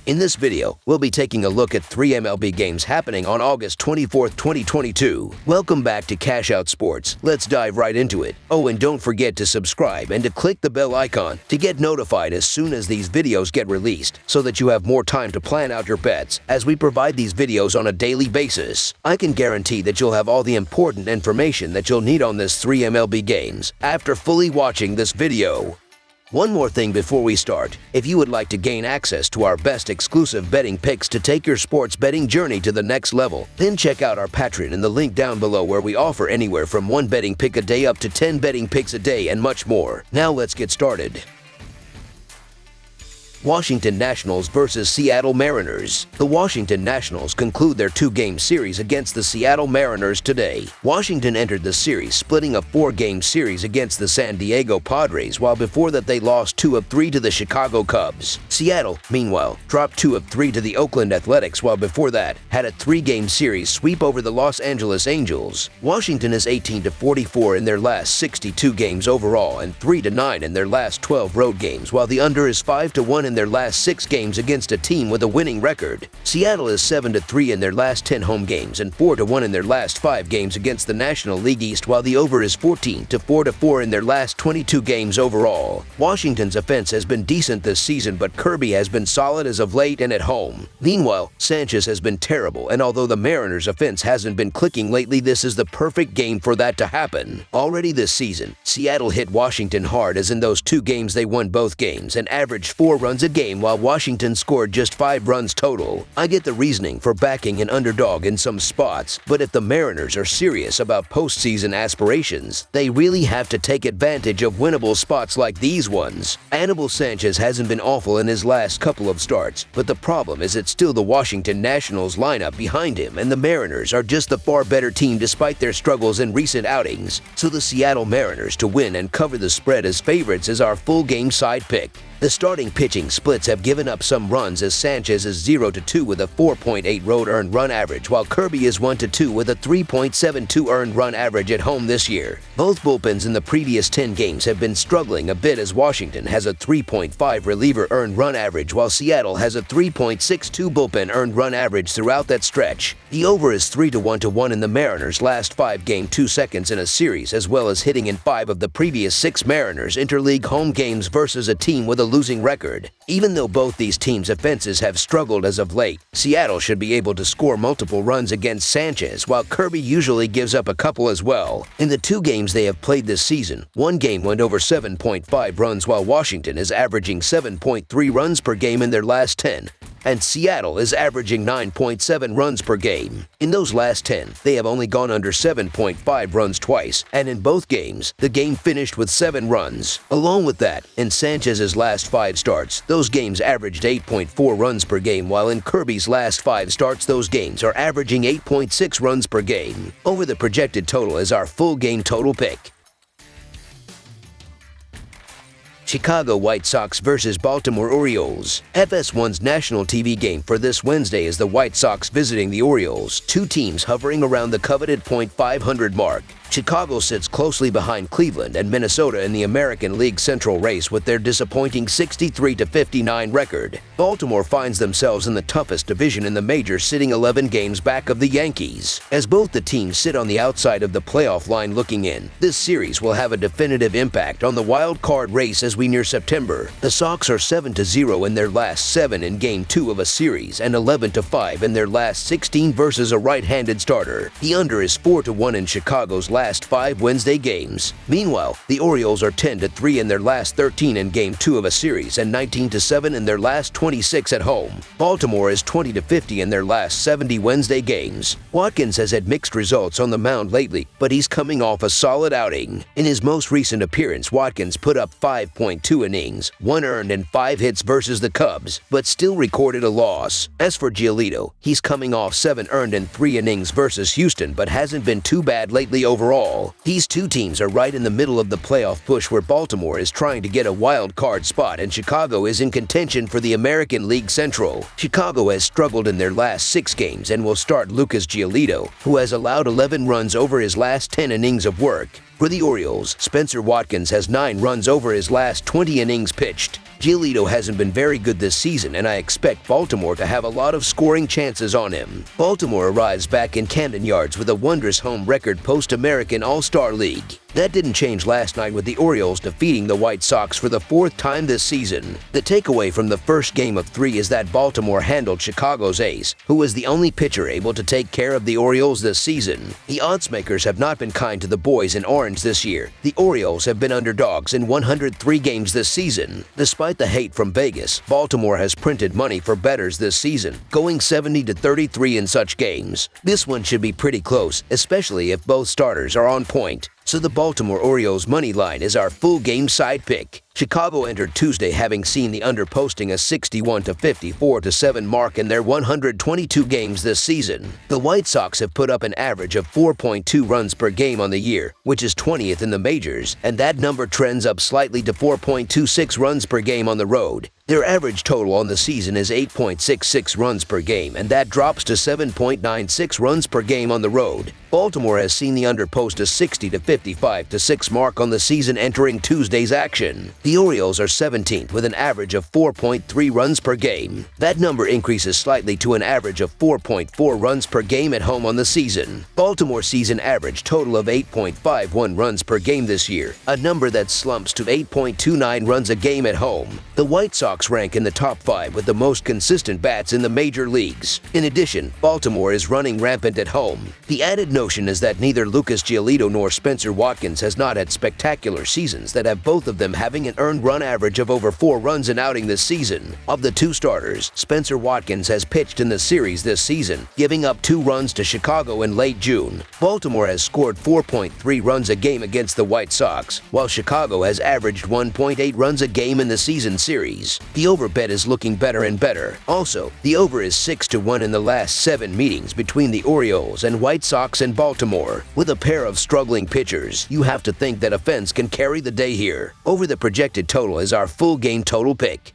In this video, we'll be taking a look at 3 MLB games happening on August 24th, 2022. Welcome back to Cash Out Sports. Let's dive right into it. Oh, and don't forget to subscribe and to click the bell icon to get notified as soon as these videos get released so that you have more time to plan out your bets as we provide these videos on a daily basis. I can guarantee that you'll have all the important information that you'll need on this 3 MLB games after fully watching this video. One more thing before we start. If you would like to gain access to our best exclusive betting picks to take your sports betting journey to the next level, then check out our Patreon in the link down below where we offer anywhere from 1 betting pick a day up to 10 betting picks a day and much more. Now let's get started. Washington Nationals versus Seattle Mariners. The Washington Nationals conclude their 2-game series against the Seattle Mariners today. Washington entered the series splitting a 4-game series against the San Diego Padres, while before that they lost 2 of 3 to the Chicago Cubs. Seattle, meanwhile, dropped 2 of 3 to the Oakland Athletics, while before that had a 3-game series sweep over the Los Angeles Angels. Washington is 18-44 in their last 62 games overall and 3-9 in their last 12 road games, while the under is 5-1 in their last 6 games against a team with a winning record. Seattle is 7-3 in their last 10 home games and 4-1 in their last 5 games against the National League East, while the over is 14-4 in their last 22 games overall. Washington's offense has been decent this season, but Kirby has been solid as of late and at home. Meanwhile, Sanchez has been terrible, and although the Mariners' offense hasn't been clicking lately, this is the perfect game for that to happen. Already this season, Seattle hit Washington hard, as in those 2 games they won both games and averaged 4 runs a game, while Washington scored just 5 runs total. I get the reasoning for backing an underdog in some spots, but if the Mariners are serious about postseason aspirations, they really have to take advantage of winnable spots like these ones. Anibal Sanchez hasn't been awful in his last couple of starts, but the problem is it's still the Washington Nationals lineup behind him, and the Mariners are just the far better team despite their struggles in recent outings. So the Seattle Mariners to win and cover the spread as favorites is our full game side pick. The starting pitching splits have given up some runs, as Sanchez is 0-2 with a 4.8 road earned run average, while Kirby is 1-2 with a 3.72 earned run average at home this year. Both bullpens in the previous 10 games have been struggling a bit, as Washington has a 3.5 reliever earned run average, while Seattle has a 3.62 bullpen earned run average throughout that stretch. The over is 3-1 in the Mariners' last 5-game 2 seconds in a series, as well as hitting in 5 of the previous 6 Mariners interleague home games versus a team with a losing record. Even though both these teams' offenses have struggled as of late, Seattle should be able to score multiple runs against Sanchez, while Kirby usually gives up a couple as well. In the 2 games they have played this season, 1 game went over 7.5 runs, while Washington is averaging 7.3 runs per game in their last 10. And Seattle is averaging 9.7 runs per game. In those last 10, they have only gone under 7.5 runs twice, and in both games, the game finished with 7 runs. Along with that, in Sanchez's last 5 starts, those games averaged 8.4 runs per game, while in Kirby's last 5 starts, those games are averaging 8.6 runs per game. Over the projected total is our full game total pick. Chicago White Sox versus Baltimore Orioles. FS1's national TV game for this Wednesday is the White Sox visiting the Orioles, 2 teams hovering around the coveted .500 mark. Chicago sits closely behind Cleveland and Minnesota in the American League Central race with their disappointing 63-59 record. Baltimore finds themselves in the toughest division in the majors, sitting 11 games back of the Yankees. As both the teams sit on the outside of the playoff line looking in, this series will have a definitive impact on the wild card race as we near September. The Sox are 7-0 in their last 7 in Game 2 of a series and 11-5 in their last 16 versus a right-handed starter. The under is 4-1 in Chicago's last 5 Wednesday games. Meanwhile, the Orioles are 10-3 in their last 13 in Game 2 of a series and 19-7 in their last 26 at home. Baltimore is 20-50 in their last 70 Wednesday games. Watkins has had mixed results on the mound lately, but he's coming off a solid outing. In his most recent appearance, Watkins put up 5.2 innings, 1 earned and 5 hits versus the Cubs, but still recorded a loss. As for Giolito, he's coming off 7 earned and 3 innings versus Houston, but hasn't been too bad lately overall. These 2 teams are right in the middle of the playoff push, where Baltimore is trying to get a wild card spot and Chicago is in contention for the American League Central. Chicago has struggled in their last 6 games and will start Lucas Giolito, who has allowed 11 runs over his last 10 innings of work. For the Orioles, Spencer Watkins has 9 runs over his last 20 innings pitched. Giolito hasn't been very good this season, and I expect Baltimore to have a lot of scoring chances on him. Baltimore arrives back in Camden Yards with a wondrous home record post-American All-Star League. That didn't change last night with the Orioles defeating the White Sox for the fourth time this season. The takeaway from the first game of 3 is that Baltimore handled Chicago's ace, who was the only pitcher able to take care of the Orioles this season. The oddsmakers have not been kind to the boys in orange this year. The Orioles have been underdogs in 103 games this season. Despite the hate from Vegas, Baltimore has printed money for bettors this season, going 70-33 in such games. This one should be pretty close, especially if both starters are on point. So the Baltimore Orioles money line is our full game side pick. Chicago entered Tuesday having seen the under posting a 61-54-7 mark in their 122 games this season. The White Sox have put up an average of 4.2 runs per game on the year, which is 20th in the majors, and that number trends up slightly to 4.26 runs per game on the road. Their average total on the season is 8.66 runs per game, and that drops to 7.96 runs per game on the road. Baltimore has seen the under post a 60-55-6 mark on the season entering Tuesday's action. The Orioles are 17th with an average of 4.3 runs per game. That number increases slightly to an average of 4.4 runs per game at home on the season. Baltimore sees an average total of 8.51 runs per game this year, a number that slumps to 8.29 runs a game at home. The White Sox rank in the top 5 with the most consistent bats in the major leagues. In addition, Baltimore is running rampant at home. The added notion is that neither Lucas Giolito nor Spencer Watkins has not had spectacular seasons that have both of them having an earned run average of over 4 runs an outing this season. Of the two starters, Spencer Watkins has pitched in the series this season, giving up 2 runs to Chicago in late June. Baltimore has scored 4.3 runs a game against the White Sox, while Chicago has averaged 1.8 runs a game in the season series. The over bet is looking better and better. Also, the over is 6-1 in the last 7 meetings between the Orioles and White Sox and Baltimore. With a pair of struggling pitchers, you have to think that offense can carry the day here. Over the projected total is our full game total pick.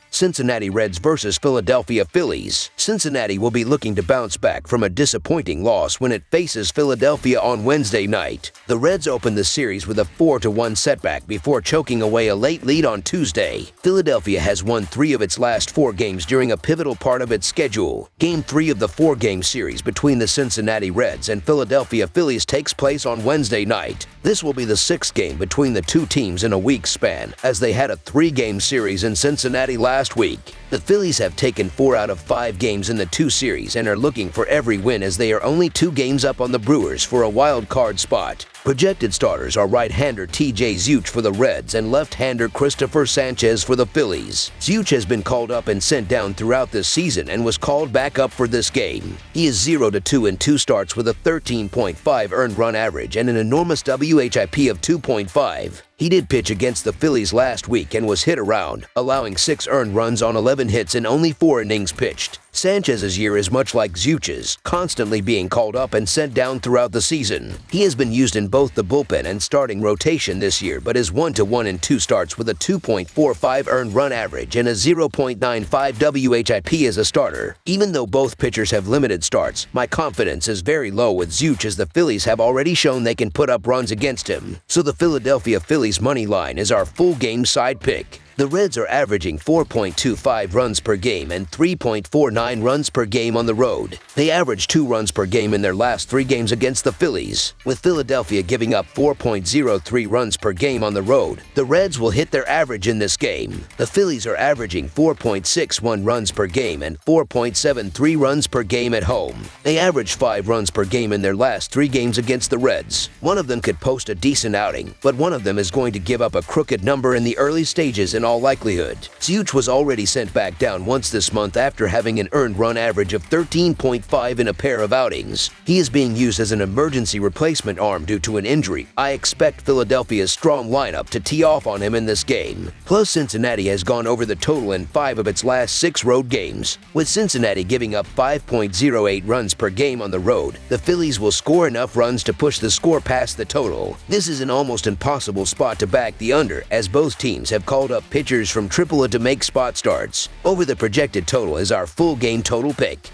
Cincinnati Reds versus Philadelphia Phillies. Cincinnati will be looking to bounce back from a disappointing loss when it faces Philadelphia on Wednesday night. The Reds opened the series with a 4-1 setback before choking away a late lead on Tuesday. Philadelphia has won 3 of its last 4 games during a pivotal part of its schedule. Game 3 of the 4-game series between the Cincinnati Reds and Philadelphia Phillies takes place on Wednesday night. This will be the 6th game between the two teams in a week's span, as they had a 3-game series in Cincinnati last week. The Phillies have taken 4 out of 5 games in the 2 series and are looking for every win as they are only 2 games up on the Brewers for a wild card spot. Projected starters are right-hander T.J. Zeuch for the Reds and left-hander Christopher Sanchez for the Phillies. Zeuch has been called up and sent down throughout this season and was called back up for this game. He is 0-2 in 2 starts with a 13.5 earned run average and an enormous WHIP of 2.5. He did pitch against the Phillies last week and was hit around, allowing 6 earned runs on 11 hits in only 4 innings pitched. Sanchez's year is much like Zeuch's, constantly being called up and sent down throughout the season. He has been used in both the bullpen and starting rotation this year, but is 1-1 in 2 starts with a 2.45 earned run average and a 0.95 WHIP as a starter. Even though both pitchers have limited starts, my confidence is very low with Zeuch as the Phillies have already shown they can put up runs against him. So the Philadelphia Phillies money line is our full game side pick. The Reds are averaging 4.25 runs per game and 3.49 runs per game on the road. They averaged 2 runs per game in their last 3 games against the Phillies. With Philadelphia giving up 4.03 runs per game on the road, the Reds will hit their average in this game. The Phillies are averaging 4.61 runs per game and 4.73 runs per game at home. They averaged 5 runs per game in their last 3 games against the Reds. One of them could post a decent outing, but one of them is going to give up a crooked number in the early stages in all likelihood. Zeuch was already sent back down once this month after having an earned run average of 13.5 in a pair of outings. He is being used as an emergency replacement arm due to an injury. I expect Philadelphia's strong lineup to tee off on him in this game. Plus, Cincinnati has gone over the total in 5 of its last 6 road games. With Cincinnati giving up 5.08 runs per game on the road, the Phillies will score enough runs to push the score past the total. This is an almost impossible spot to back the under, as both teams have called up pitchers from AAA to make spot starts. Over the projected total is our full game total pick.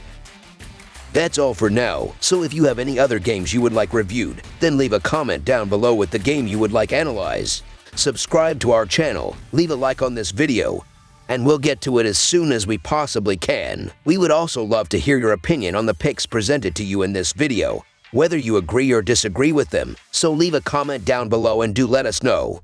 That's all for now, so if you have any other games you would like reviewed, then leave a comment down below with the game you would like analyzed. subscribe to our channel, leave a like on this video, and we'll get to it as soon as we possibly can. We would also love to hear your opinion on the picks presented to you in this video, whether you agree or disagree with them, so leave a comment down below and do let us know.